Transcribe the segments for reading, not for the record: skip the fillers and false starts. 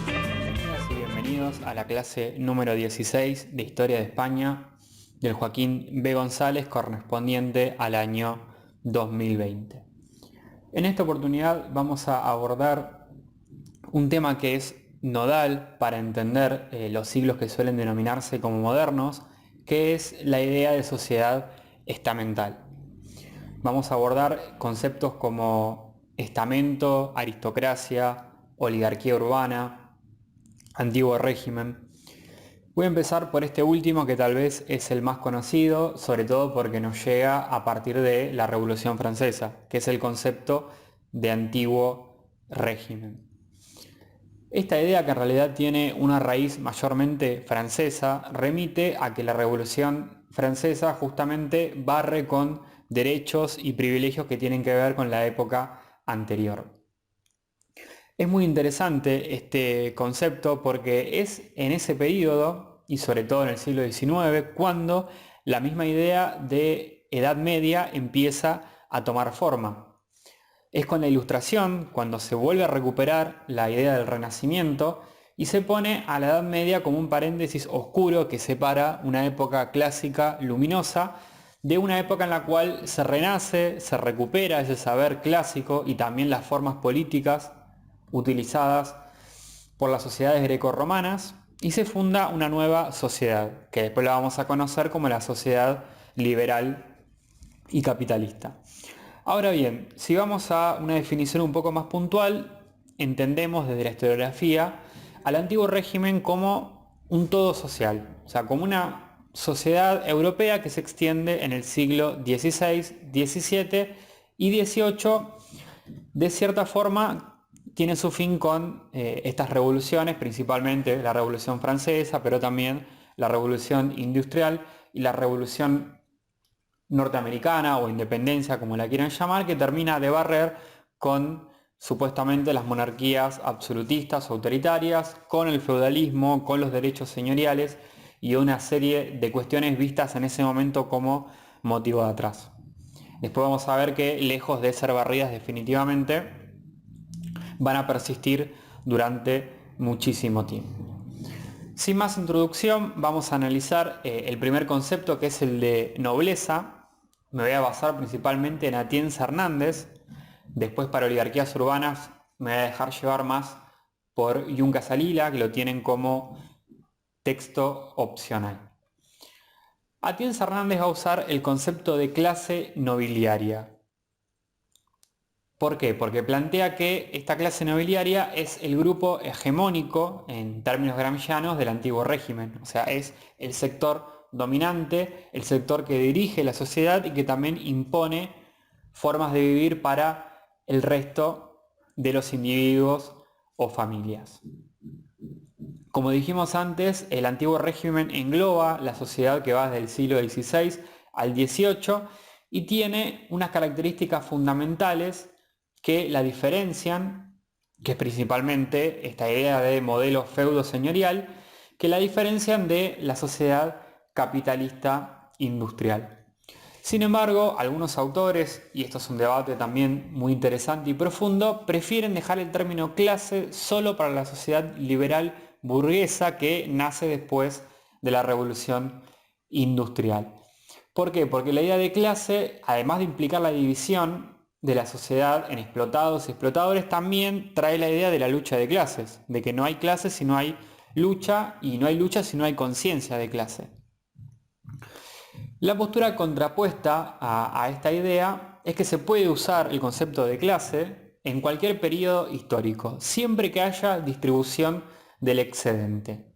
Bienvenidas y bienvenidos a la clase número 16 de Historia de España del Joaquín B. González, correspondiente al año 2020. En esta oportunidad vamos a abordar un tema que es nodal para entender los siglos que suelen denominarse como modernos, que es la idea de sociedad estamental. Vamos a abordar conceptos como estamento, aristocracia, oligarquía urbana, antiguo régimen. Voy a empezar por este último, que tal vez es el más conocido, sobre todo porque nos llega a partir de la Revolución Francesa, que es el concepto de antiguo régimen. Esta idea, que en realidad tiene una raíz mayormente francesa, remite a que la Revolución Francesa justamente barre con derechos y privilegios que tienen que ver con la época anterior. Es muy interesante este concepto porque es en ese periodo, y sobre todo en el siglo XIX, cuando la misma idea de Edad Media empieza a tomar forma. Es con la Ilustración cuando se vuelve a recuperar la idea del Renacimiento y se pone a la Edad Media como un paréntesis oscuro que separa una época clásica luminosa de una época en la cual se renace, se recupera ese saber clásico y también las formas políticas utilizadas por las sociedades grecorromanas, y se funda una nueva sociedad, que después la vamos a conocer como la sociedad liberal y capitalista. Ahora bien, si vamos a una definición un poco más puntual, entendemos desde la historiografía al antiguo régimen como un todo social, o sea, como una sociedad europea que se extiende en el siglo XVI, XVII y XVIII. De cierta forma tiene su fin con estas revoluciones, principalmente la Revolución Francesa, pero también la Revolución Industrial y la Revolución Norteamericana o Independencia, como la quieran llamar, que termina de barrer con supuestamente las monarquías absolutistas, autoritarias, con el feudalismo, con los derechos señoriales y una serie de cuestiones vistas en ese momento como motivo de atraso. Después vamos a ver que, lejos de ser barridas definitivamente, van a persistir durante muchísimo tiempo. Sin más introducción, vamos a analizar el primer concepto, que es el de nobleza. Me voy a basar principalmente en Atienza Hernández. Después, para oligarquías urbanas, me voy a dejar llevar más por Yunca Salila, que lo tienen como texto opcional. Atienza Hernández va a usar el concepto de clase nobiliaria. ¿Por qué? Porque plantea que esta clase nobiliaria es el grupo hegemónico, en términos gramscianos, del antiguo régimen. O sea, es el sector dominante, el sector que dirige la sociedad y que también impone formas de vivir para el resto de los individuos o familias. Como dijimos antes, el antiguo régimen engloba la sociedad que va desde el siglo XVI al XVIII y tiene unas características fundamentales que la diferencian, que es principalmente esta idea de modelo feudo señorial, que la diferencian de la sociedad capitalista industrial. Sin embargo, algunos autores, y esto es un debate también muy interesante y profundo, prefieren dejar el término clase solo para la sociedad liberal burguesa que nace después de la revolución industrial. ¿Por qué? Porque la idea de clase, además de implicar la división de la sociedad en explotados y explotadores, también trae la idea de la lucha de clases, de que no hay clases si no hay lucha, y no hay lucha si no hay conciencia de clase. La postura contrapuesta a esta idea es que se puede usar el concepto de clase en cualquier periodo histórico, siempre que haya distribución del excedente,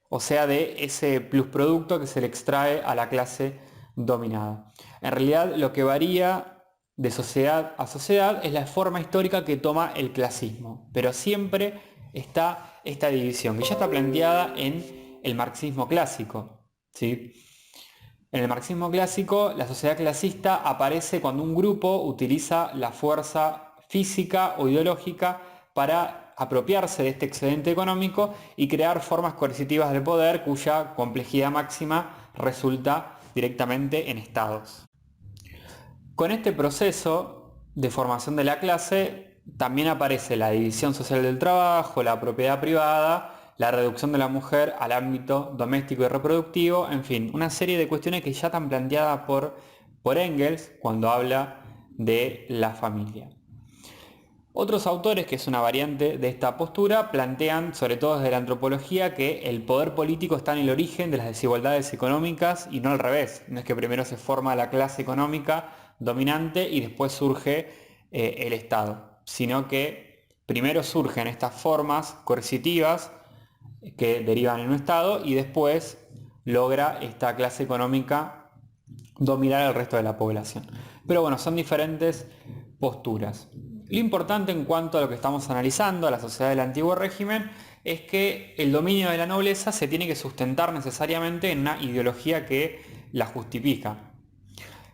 o sea, de ese plusproducto que se le extrae a la clase dominada. En realidad, lo que varía de sociedad a sociedad es la forma histórica que toma el clasismo, pero siempre está esta división, que ya está planteada en el marxismo clásico, ¿sí? En el marxismo clásico, la sociedad clasista aparece cuando un grupo utiliza la fuerza física o ideológica para apropiarse de este excedente económico y crear formas coercitivas de poder cuya complejidad máxima resulta directamente en estados. Con este proceso de formación de la clase también aparece la división social del trabajo, la propiedad privada, la reducción de la mujer al ámbito doméstico y reproductivo, en fin, una serie de cuestiones que ya están planteadas por Engels cuando habla de la familia. Otros autores, que es una variante de esta postura, plantean, sobre todo desde la antropología, que el poder político está en el origen de las desigualdades económicas y no al revés. No es que primero se forma la clase económica dominante y después surge el Estado, sino que primero surgen estas formas coercitivas que derivan en un Estado y después logra esta clase económica dominar al resto de la población. Pero bueno, son diferentes posturas. Lo importante en cuanto a lo que estamos analizando, a la sociedad del antiguo régimen, es que el dominio de la nobleza se tiene que sustentar necesariamente en una ideología que la justifica.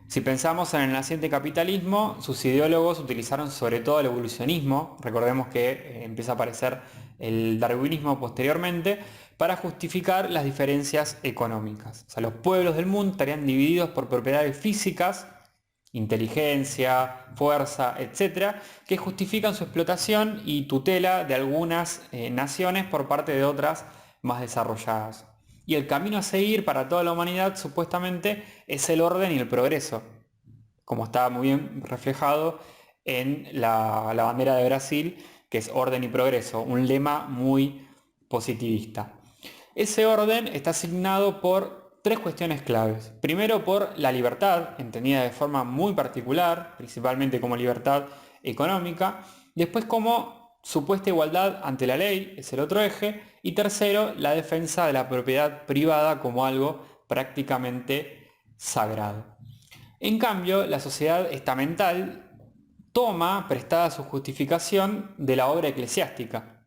Si pensamos en el naciente capitalismo, sus ideólogos utilizaron sobre todo el evolucionismo, recordemos que empieza a aparecer el darwinismo posteriormente, para justificar las diferencias económicas. O sea, los pueblos del mundo estarían divididos por propiedades físicas, inteligencia, fuerza, etcétera, que justifican su explotación y tutela de algunas naciones por parte de otras más desarrolladas. Y el camino a seguir para toda la humanidad supuestamente es el orden y el progreso, como está muy bien reflejado en la bandera de Brasil, que es orden y progreso, un lema muy positivista. Ese orden está asignado por tres cuestiones claves. Primero, por la libertad, entendida de forma muy particular, principalmente como libertad económica. Después, como supuesta igualdad ante la ley, es el otro eje. Y tercero, la defensa de la propiedad privada como algo prácticamente sagrado. En cambio, la sociedad estamental toma prestada su justificación de la obra eclesiástica.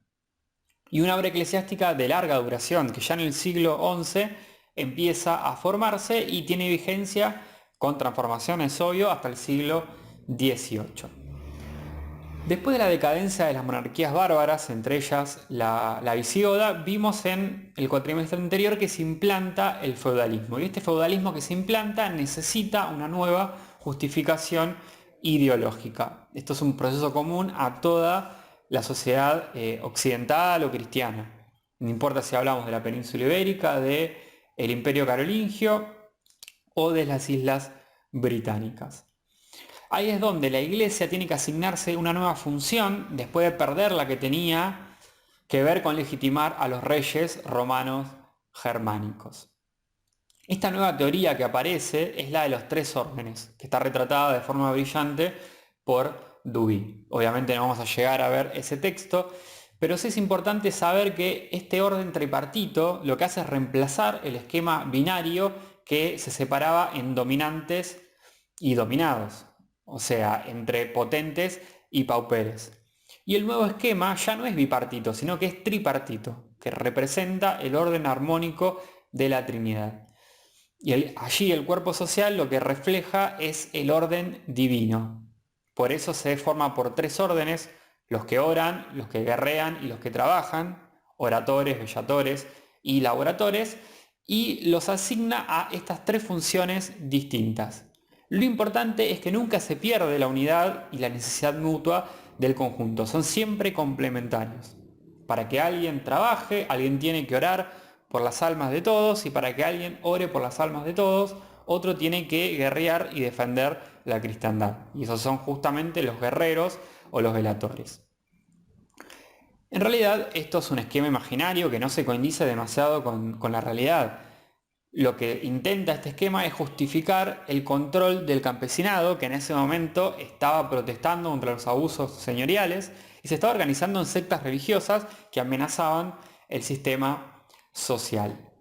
Y una obra eclesiástica de larga duración, que ya en el siglo XI empieza a formarse y tiene vigencia con transformaciones, obvio, hasta el siglo XVIII. Después de la decadencia de las monarquías bárbaras, entre ellas la visigoda, vimos en el cuatrimestre anterior que se implanta el feudalismo. Y este feudalismo que se implanta necesita una nueva justificación ideológica. Esto es un proceso común a toda la sociedad occidental o cristiana. No importa si hablamos de la península ibérica, del Imperio Carolingio o de las Islas Británicas. Ahí es donde la Iglesia tiene que asignarse una nueva función después de perder la que tenía que ver con legitimar a los reyes romanos germánicos. Esta nueva teoría que aparece es la de los tres órdenes, que está retratada de forma brillante por Duby. Obviamente no vamos a llegar a ver ese texto, pero sí es importante saber que este orden tripartito lo que hace es reemplazar el esquema binario que se separaba en dominantes y dominados, o sea, entre potentes y pauperes. Y el nuevo esquema ya no es bipartito, sino que es tripartito, que representa el orden armónico de la Trinidad. Y allí el cuerpo social lo que refleja es el orden divino. Por eso se forma por tres órdenes: los que oran, los que guerrean y los que trabajan, oratores, bellatores y laboratores, y los asigna a estas tres funciones distintas. Lo importante es que nunca se pierde la unidad y la necesidad mutua del conjunto, son siempre complementarios. Para que alguien trabaje, alguien tiene que orar por las almas de todos, y para que alguien ore por las almas de todos, otro tiene que guerrear y defender la cristiandad. Y esos son justamente los guerreros o los velatores. En realidad esto es un esquema imaginario que no se coincide demasiado con la realidad. Lo que intenta este esquema es justificar el control del campesinado, que en ese momento estaba protestando contra los abusos señoriales y se estaba organizando en sectas religiosas que amenazaban el sistema social.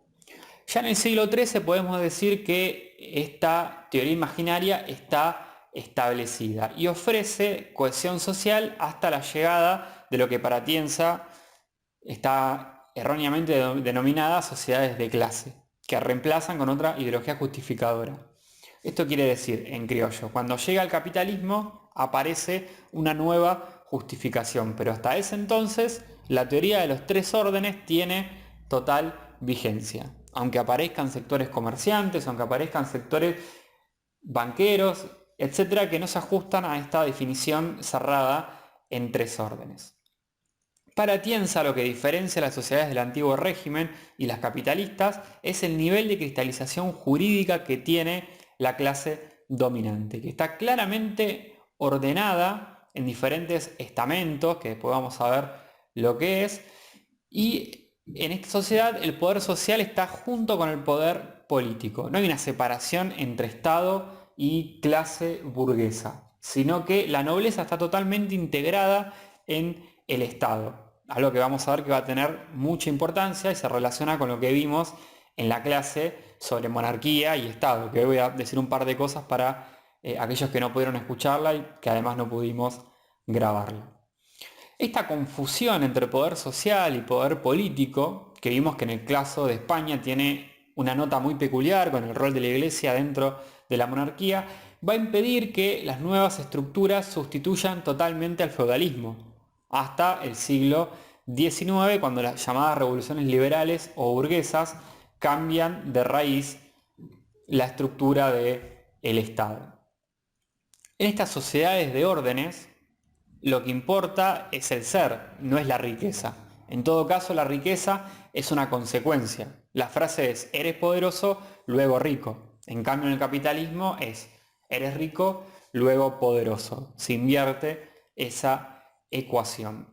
Ya en el siglo XIII podemos decir que esta teoría imaginaria está establecida y ofrece cohesión social hasta la llegada de lo que para Tienza está erróneamente denominada sociedades de clase, que reemplazan con otra ideología justificadora. Esto quiere decir, en criollo, cuando llega el capitalismo aparece una nueva justificación, pero hasta ese entonces la teoría de los tres órdenes tiene total vigencia. Aunque aparezcan sectores comerciantes, aunque aparezcan sectores banqueros, etcétera, que no se ajustan a esta definición cerrada en tres órdenes. Para Atienza, lo que diferencia a las sociedades del antiguo régimen y las capitalistas es el nivel de cristalización jurídica que tiene la clase dominante, que está claramente ordenada en diferentes estamentos, que después vamos a ver lo que es, y en esta sociedad el poder social está junto con el poder político. No hay una separación entre Estado y clase burguesa, sino que la nobleza está totalmente integrada en el Estado. Algo que vamos a ver que va a tener mucha importancia y se relaciona con lo que vimos en la clase sobre monarquía y Estado, que hoy voy a decir un par de cosas para aquellos que no pudieron escucharla y que además no pudimos grabarla. Esta confusión entre poder social y poder político, que vimos que en el caso de España tiene una nota muy peculiar con el rol de la Iglesia dentro de la monarquía, va a impedir que las nuevas estructuras sustituyan totalmente al feudalismo, hasta el siglo XIX, cuando las llamadas revoluciones liberales o burguesas cambian de raíz la estructura del Estado. En estas sociedades de órdenes, lo que importa es el ser, no es la riqueza. En todo caso, la riqueza es una consecuencia. La frase es, eres poderoso, luego rico. En cambio, en el capitalismo es, eres rico, luego poderoso. Se invierte esa ecuación.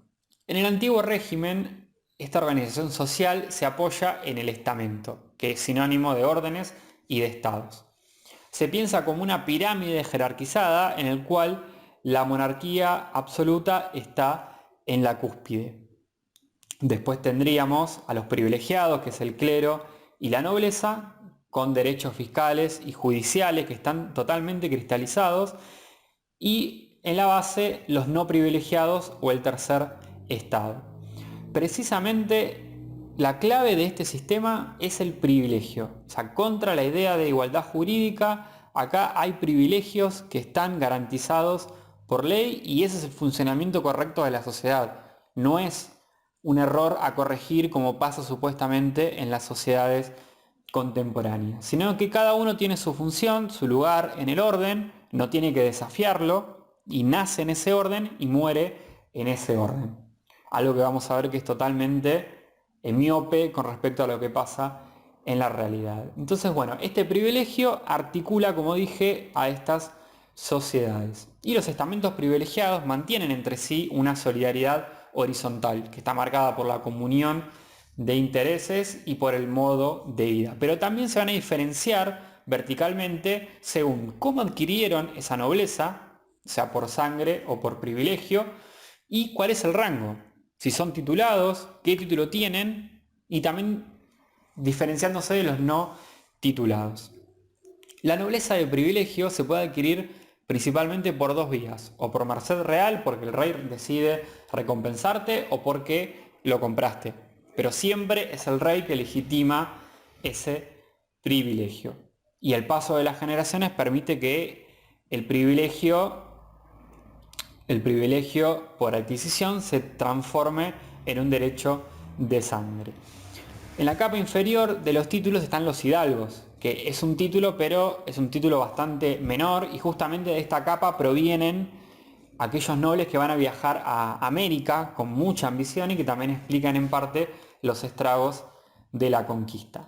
En el antiguo régimen, esta organización social se apoya en el estamento, que es sinónimo de órdenes y de estados. Se piensa como una pirámide jerarquizada en el cual la monarquía absoluta está en la cúspide. Después tendríamos a los privilegiados, que es el clero y la nobleza, con derechos fiscales y judiciales que están totalmente cristalizados, y en la base los no privilegiados o el tercer estado. Precisamente la clave de este sistema es el privilegio. O sea, contra la idea de igualdad jurídica, acá hay privilegios que están garantizados por ley y ese es el funcionamiento correcto de la sociedad. No es un error a corregir como pasa supuestamente en las sociedades contemporáneas, sino que cada uno tiene su función, su lugar en el orden, no tiene que desafiarlo y nace en ese orden y muere en ese orden. Algo que vamos a ver que es totalmente miope con respecto a lo que pasa en la realidad. Entonces, bueno, este privilegio articula, como dije, a estas sociedades. Y los estamentos privilegiados mantienen entre sí una solidaridad horizontal, que está marcada por la comunión de intereses y por el modo de vida. Pero también se van a diferenciar verticalmente según cómo adquirieron esa nobleza, sea por sangre o por privilegio, y cuál es el rango. Si son titulados, qué título tienen, y también diferenciándose de los no titulados. La nobleza de privilegio se puede adquirir principalmente por dos vías, o por merced real, porque el rey decide recompensarte, o porque lo compraste. Pero siempre es el rey que legitima ese privilegio. Y el paso de las generaciones permite que el privilegio por adquisición se transforme en un derecho de sangre. En la capa inferior de los títulos están los hidalgos, que es un título, pero es un título bastante menor, y justamente de esta capa provienen aquellos nobles que van a viajar a América con mucha ambición y que también explican en parte los estragos de la conquista.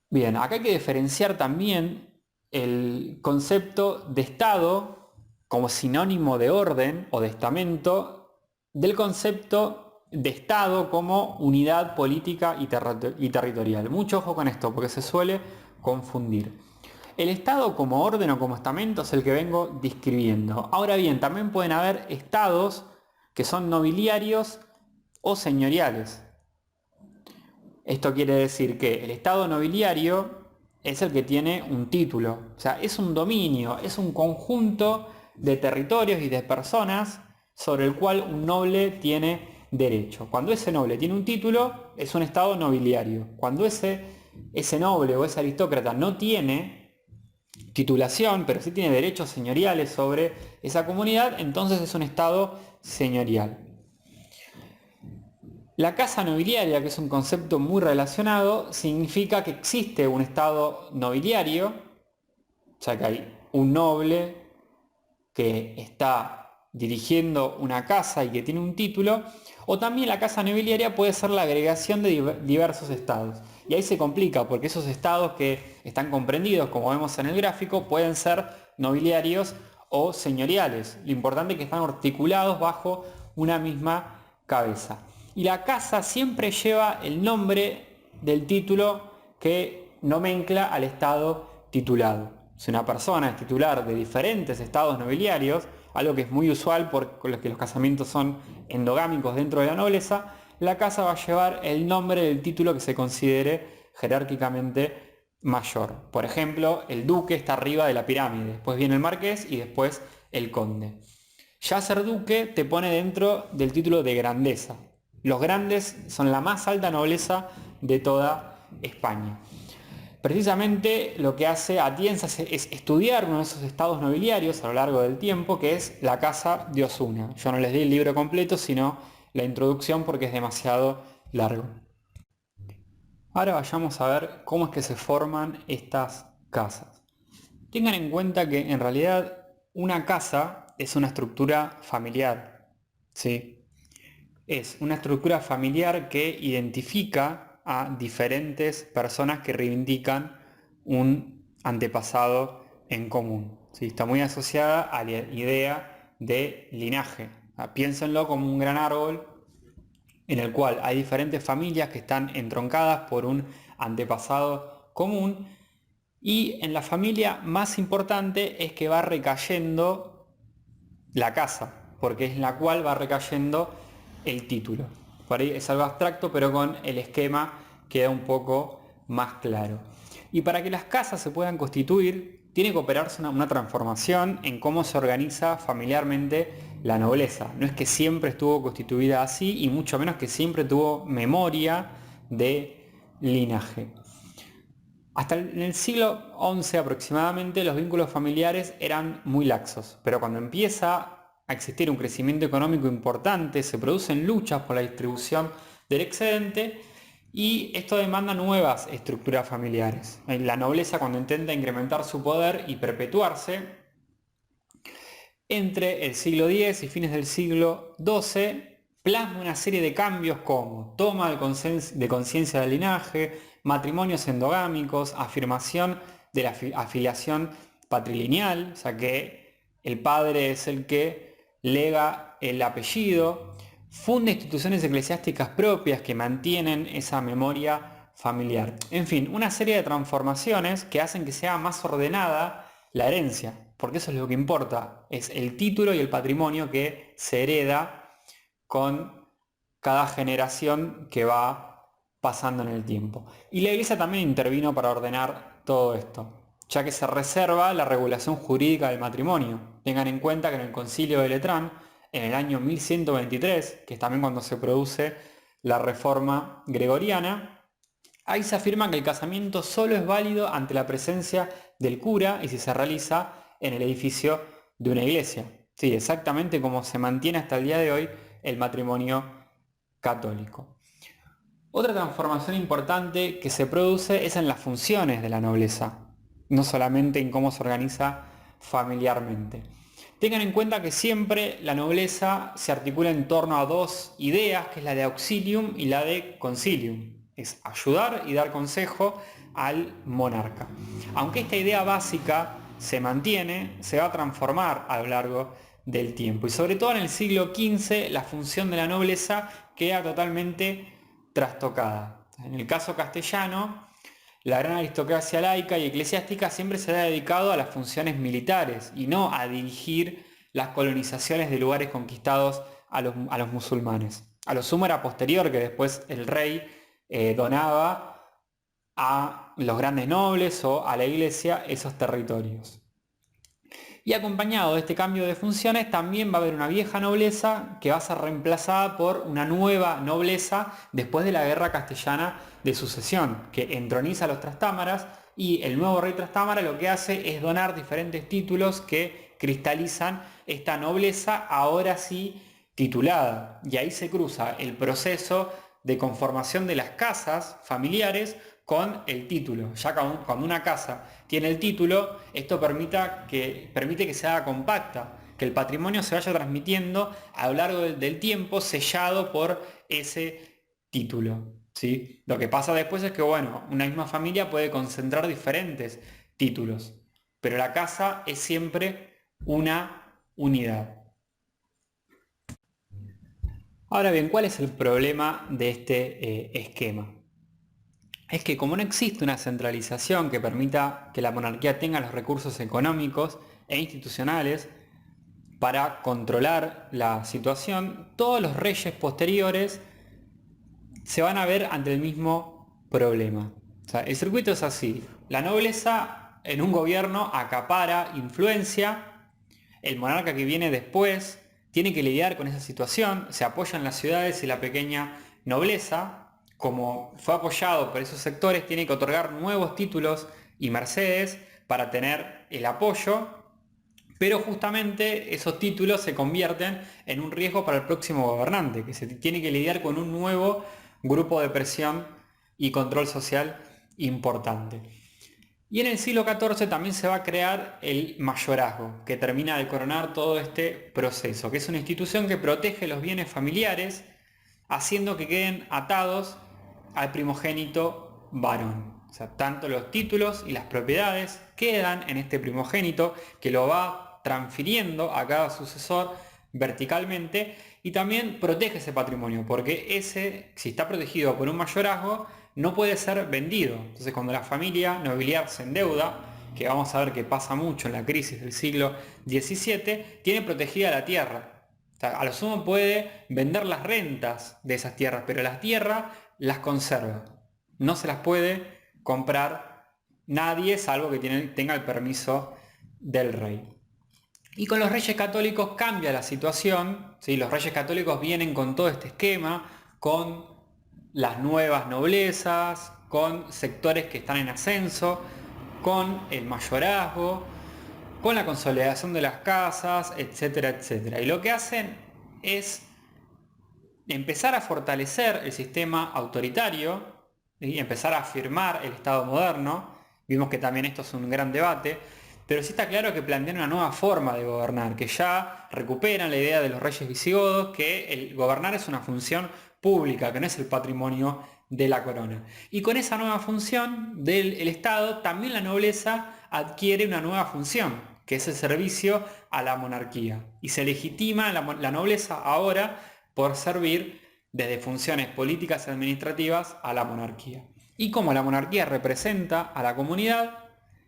Bien, acá hay que diferenciar también el concepto de Estado como sinónimo de orden o de estamento del concepto de Estado como unidad política y territorial. Mucho ojo con esto porque se suele confundir. El Estado como orden o como estamento es el que vengo describiendo. Ahora bien, también pueden haber estados que son nobiliarios o señoriales. Esto quiere decir que el estado nobiliario es el que tiene un título, o sea, es un dominio, es un conjunto de territorios y de personas sobre el cual un noble tiene derecho. Cuando ese noble tiene un título, es un estado nobiliario. Cuando ese noble o ese aristócrata no tiene titulación, pero sí tiene derechos señoriales sobre esa comunidad, entonces es un estado señorial. La casa nobiliaria, que es un concepto muy relacionado, significa que existe un estado nobiliario, ya que hay un noble que está dirigiendo una casa y que tiene un título, o también la casa nobiliaria puede ser la agregación de diversos estados. Y ahí se complica, porque esos estados que están comprendidos, como vemos en el gráfico, pueden ser nobiliarios o señoriales. Lo importante es que están articulados bajo una misma cabeza. Y la casa siempre lleva el nombre del título que nomencla al estado titulado. Si una persona es titular de diferentes estados nobiliarios, algo que es muy usual porque los casamientos son endogámicos dentro de la nobleza, la casa va a llevar el nombre del título que se considere jerárquicamente mayor. Por ejemplo, el duque está arriba de la pirámide, después viene el marqués y después el conde. Ya ser duque te pone dentro del título de grandeza. Los grandes son la más alta nobleza de toda España. Precisamente lo que hace Atienza es estudiar uno de esos estados nobiliarios a lo largo del tiempo, que es la casa de Osuna. Yo no les di el libro completo, sino la introducción porque es demasiado largo. Ahora vayamos a ver cómo es que se forman estas casas. Tengan en cuenta que en realidad una casa es una estructura familiar, ¿sí? Es una estructura familiar que identifica a diferentes personas que reivindican un antepasado en común, ¿sí? Está muy asociada a la idea de linaje. Piénsenlo como un gran árbol en el cual hay diferentes familias que están entroncadas por un antepasado común, y en la familia más importante es que va recayendo la casa, porque es la cual va recayendo el título. Por ahí es algo abstracto, pero con el esquema queda un poco más claro. Y para que las casas se puedan constituir, tiene que operarse una transformación en cómo se organiza familiarmente la nobleza. No es que siempre estuvo constituida así, y mucho menos que siempre tuvo memoria de linaje. Hasta en el siglo XI aproximadamente los vínculos familiares eran muy laxos, pero cuando empieza a existir un crecimiento económico importante, se producen luchas por la distribución del excedente y esto demanda nuevas estructuras familiares. La nobleza, cuando intenta incrementar su poder y perpetuarse, entre el siglo X y fines del siglo XII, plasma una serie de cambios como toma de conciencia del linaje, matrimonios endogámicos, afirmación de la afiliación patrilineal, o sea que el padre es el que lega el apellido, funda instituciones eclesiásticas propias que mantienen esa memoria familiar. En fin, una serie de transformaciones que hacen que sea más ordenada la herencia, porque eso es lo que importa, es el título y el patrimonio que se hereda con cada generación que va pasando en el tiempo. Y la Iglesia también intervino para ordenar todo esto, ya que se reserva la regulación jurídica del matrimonio. Tengan en cuenta que en el Concilio de Letrán, en el año 1123, que es también cuando se produce la reforma gregoriana, ahí se afirma que el casamiento solo es válido ante la presencia del cura y si se realiza en el edificio de una iglesia. Sí, exactamente como se mantiene hasta el día de hoy el matrimonio católico. Otra transformación importante que se produce es en las funciones de la nobleza, no solamente en cómo se organiza familiarmente. Tengan en cuenta que siempre la nobleza se articula en torno a dos ideas, que es la de auxilium y la de concilium. Es ayudar y dar consejo al monarca. Aunque esta idea básica se mantiene, se va a transformar a lo largo del tiempo. Y sobre todo en el siglo XV la función de la nobleza queda totalmente trastocada. En el caso castellano, la gran aristocracia laica y eclesiástica siempre se ha dedicado a las funciones militares y no a dirigir las colonizaciones de lugares conquistados a los musulmanes. A lo sumo era posterior que después el rey donaba a los grandes nobles o a la iglesia esos territorios. Y acompañado de este cambio de funciones también va a haber una vieja nobleza que va a ser reemplazada por una nueva nobleza después de la guerra castellana de sucesión, que entroniza a los Trastámaras y el nuevo rey Trastámara lo que hace es donar diferentes títulos que cristalizan esta nobleza ahora sí titulada. Y ahí se cruza el proceso de conformación de las casas familiares con el título. Ya cuando una casa tiene el título, esto permite que se haga compacta, que el patrimonio se vaya transmitiendo a lo largo del tiempo, sellado por ese título. ¿Sí? Lo que pasa después es que, bueno, una misma familia puede concentrar diferentes títulos, pero la casa es siempre una unidad. Ahora bien, ¿cuál es el problema de este esquema? Es que como no existe una centralización que permita que la monarquía tenga los recursos económicos e institucionales para controlar la situación, todos los reyes posteriores se van a ver ante el mismo problema. O sea, el circuito es así. La nobleza en un gobierno acapara influencia, el monarca que viene después tiene que lidiar con esa situación, se apoya en las ciudades y la pequeña nobleza, como fue apoyado por esos sectores, tiene que otorgar nuevos títulos y mercedes para tener el apoyo, pero justamente esos títulos se convierten en un riesgo para el próximo gobernante, que se tiene que lidiar con un nuevo grupo de presión y control social importante. Y en el siglo XIV también se va a crear el mayorazgo, que termina de coronar todo este proceso, que es una institución que protege los bienes familiares, haciendo que queden atados al primogénito varón. O sea, tanto los títulos y las propiedades quedan en este primogénito, que lo va transfiriendo a cada sucesor verticalmente, y también protege ese patrimonio, porque si está protegido por un mayorazgo, no puede ser vendido. Entonces, cuando la familia nobiliar se endeuda, que vamos a ver que pasa mucho en la crisis del siglo XVII, tiene protegida la tierra. O sea, a lo sumo puede vender las rentas de esas tierras, pero las tierras las conserva. No se las puede comprar nadie, salvo que tenga el permiso del rey. Y con los reyes católicos cambia la situación, ¿sí? Los reyes católicos vienen con todo este esquema, con las nuevas noblezas, con sectores que están en ascenso, con el mayorazgo, con la consolidación de las casas, etcétera, etcétera. Y lo que hacen es empezar a fortalecer el sistema autoritario y empezar a afirmar el Estado moderno. Vimos que también esto es un gran debate, pero sí está claro que plantean una nueva forma de gobernar, que ya recuperan la idea de los reyes visigodos, que el gobernar es una función pública, que no es el patrimonio de la corona. Y con esa nueva función del Estado, también la nobleza adquiere una nueva función, que es el servicio a la monarquía. Y se legitima la nobleza ahora por servir desde funciones políticas y administrativas a la monarquía. Y como la monarquía representa a la comunidad,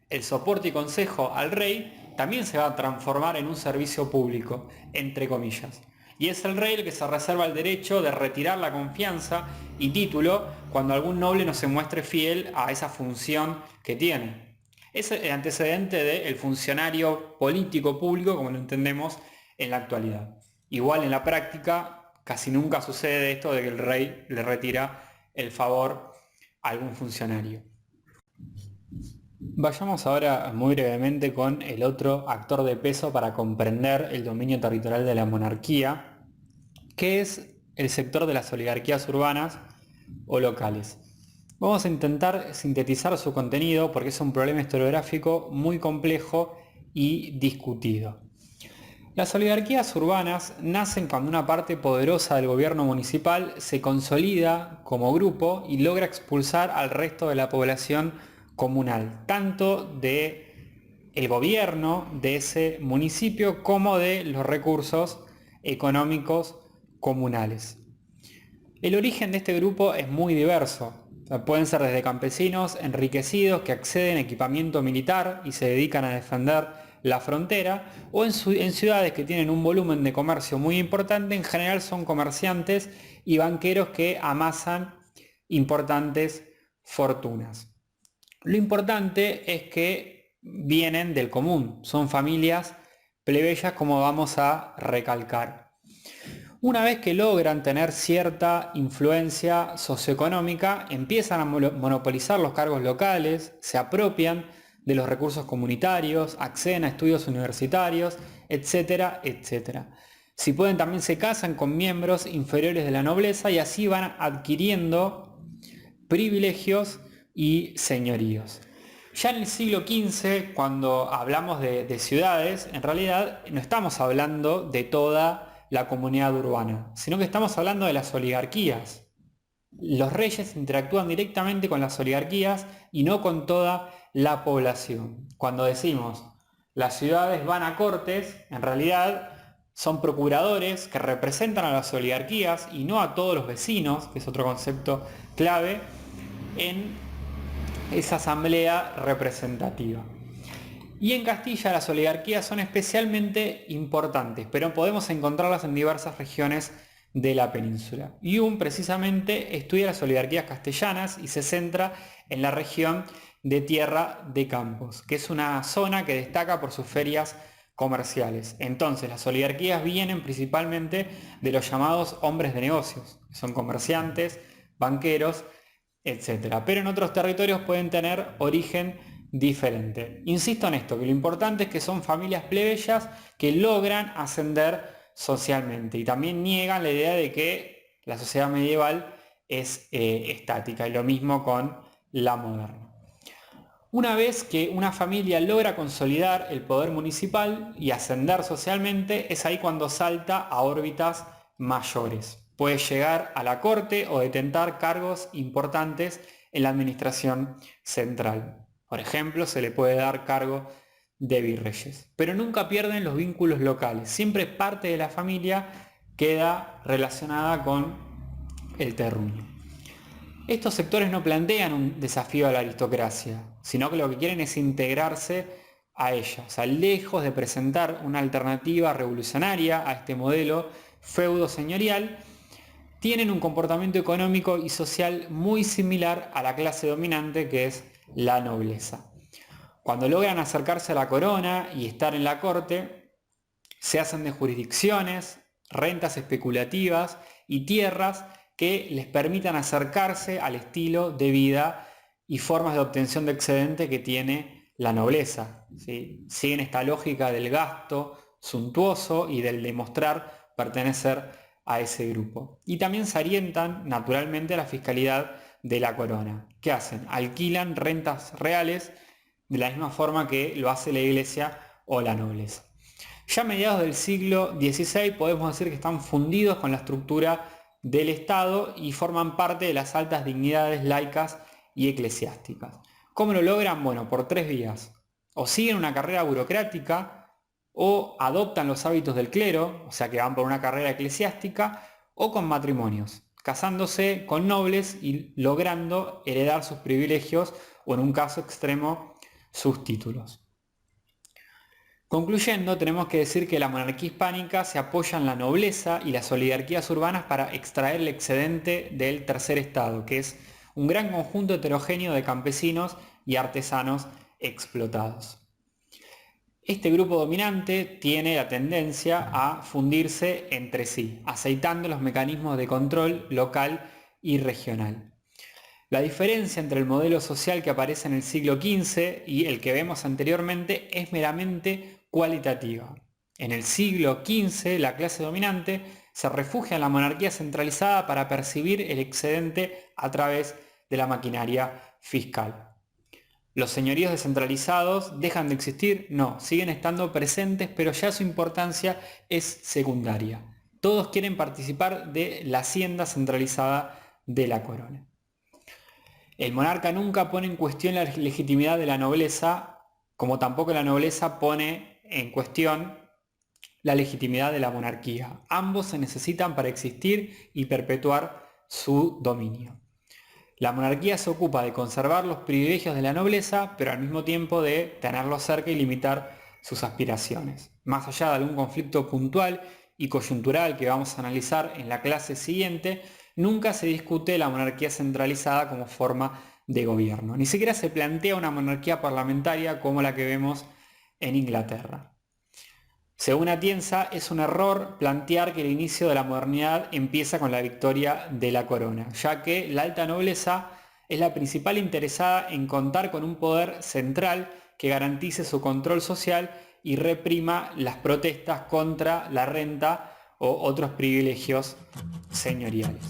el soporte y consejo al rey también se va a transformar en un servicio público, entre comillas. Y es el rey el que se reserva el derecho de retirar la confianza y título cuando algún noble no se muestre fiel a esa función que tiene. Es el antecedente del funcionario político público como lo entendemos en la actualidad. Igual en la práctica casi nunca sucede esto de que el rey le retira el favor a algún funcionario. Vayamos ahora muy brevemente con el otro actor de peso para comprender el dominio territorial de la monarquía, que es el sector de las oligarquías urbanas o locales. Vamos a intentar sintetizar su contenido porque es un problema historiográfico muy complejo y discutido. Las oligarquías urbanas nacen cuando una parte poderosa del gobierno municipal se consolida como grupo y logra expulsar al resto de la población comunal, tanto del gobierno de ese municipio como de los recursos económicos comunales. El origen de este grupo es muy diverso. O sea, pueden ser desde campesinos enriquecidos que acceden a equipamiento militar y se dedican a defender la frontera, o en ciudades que tienen un volumen de comercio muy importante. En general son comerciantes y banqueros que amasan importantes fortunas. Lo importante es que vienen del común, son familias plebeyas, como vamos a recalcar. Una vez que logran tener cierta influencia socioeconómica, empiezan a monopolizar los cargos locales, se apropian de los recursos comunitarios, acceden a estudios universitarios, etcétera, etcétera. Si pueden, también se casan con miembros inferiores de la nobleza y así van adquiriendo privilegios y señoríos. Ya en el siglo XV, cuando hablamos de ciudades, en realidad no estamos hablando de toda la comunidad urbana, sino que estamos hablando de las oligarquías. Los reyes interactúan directamente con las oligarquías y no con toda la población. Cuando decimos las ciudades van a cortes, en realidad son procuradores que representan a las oligarquías y no a todos los vecinos, que es otro concepto clave en esa asamblea representativa. Y en Castilla las oligarquías son especialmente importantes, pero podemos encontrarlas en diversas regiones de la península. Hume precisamente estudia las oligarquías castellanas y se centra en la región de Tierra de Campos, que es una zona que destaca por sus ferias comerciales. Entonces las oligarquías vienen principalmente de los llamados hombres de negocios, que son comerciantes, banqueros, etcétera. Pero en otros territorios pueden tener origen diferente. Insisto en esto, que lo importante es que son familias plebeyas que logran ascender socialmente y también niegan la idea de que la sociedad medieval es estática, y lo mismo con la moderna. Una vez que una familia logra consolidar el poder municipal y ascender socialmente, es ahí cuando salta a órbitas mayores. Puede llegar a la corte o detentar cargos importantes en la administración central. Por ejemplo, se le puede dar cargo de virreyes. Pero nunca pierden los vínculos locales. Siempre parte de la familia queda relacionada con el terruño. Estos sectores no plantean un desafío a la aristocracia, sino que lo que quieren es integrarse a ella. O sea, lejos de presentar una alternativa revolucionaria a este modelo feudo señorial, tienen un comportamiento económico y social muy similar a la clase dominante, que es la nobleza. Cuando logran acercarse a la corona y estar en la corte, se hacen de jurisdicciones, rentas especulativas y tierras que les permitan acercarse al estilo de vida y formas de obtención de excedente que tiene la nobleza, ¿sí? Siguen esta lógica del gasto suntuoso y del demostrar pertenecer a ese grupo. Y también se orientan naturalmente a la fiscalidad de la corona. ¿Qué hacen? Alquilan rentas reales de la misma forma que lo hace la iglesia o la nobleza. Ya a mediados del siglo XVI podemos decir que están fundidos con la estructura del Estado y forman parte de las altas dignidades laicas y eclesiásticas. ¿Cómo lo logran? Bueno, por tres vías. O siguen una carrera burocrática, o adoptan los hábitos del clero, o sea que van por una carrera eclesiástica, o con matrimonios, casándose con nobles y logrando heredar sus privilegios o en un caso extremo sus títulos. Concluyendo, tenemos que decir que la monarquía hispánica se apoya en la nobleza y las oligarquías urbanas para extraer el excedente del tercer estado, que es un gran conjunto heterogéneo de campesinos y artesanos explotados. Este grupo dominante tiene la tendencia a fundirse entre sí, aceitando los mecanismos de control local y regional. La diferencia entre el modelo social que aparece en el siglo XV y el que vemos anteriormente es meramente cualitativa. En el siglo XV, la clase dominante se refugia en la monarquía centralizada para percibir el excedente a través de la maquinaria fiscal. ¿Los señoríos descentralizados dejan de existir? No, siguen estando presentes, pero ya su importancia es secundaria. Todos quieren participar de la hacienda centralizada de la corona. El monarca nunca pone en cuestión la legitimidad de la nobleza, como tampoco la nobleza pone en cuestión la legitimidad de la monarquía. Ambos se necesitan para existir y perpetuar su dominio. La monarquía se ocupa de conservar los privilegios de la nobleza, pero al mismo tiempo de tenerlos cerca y limitar sus aspiraciones. Más allá de algún conflicto puntual y coyuntural que vamos a analizar en la clase siguiente, nunca se discute la monarquía centralizada como forma de gobierno. Ni siquiera se plantea una monarquía parlamentaria como la que vemos en Inglaterra. Según Atienza, es un error plantear que el inicio de la modernidad empieza con la victoria de la corona, ya que la alta nobleza es la principal interesada en contar con un poder central que garantice su control social y reprima las protestas contra la renta o otros privilegios señoriales.